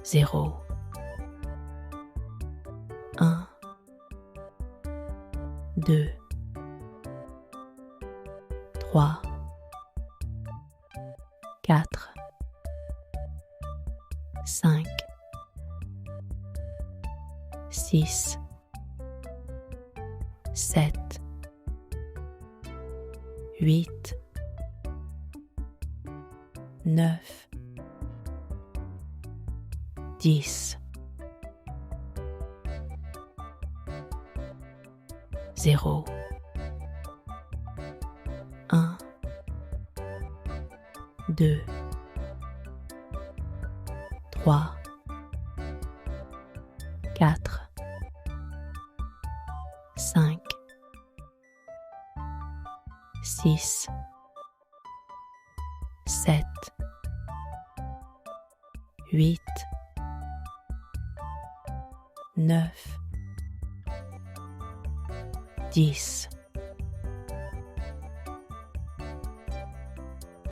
0, 1, 2, 3, 4, 5, 6, 7, 8, 9, 10, 0, 1, 2, 3, 4, 5, 6, 7, 8, 9, 10.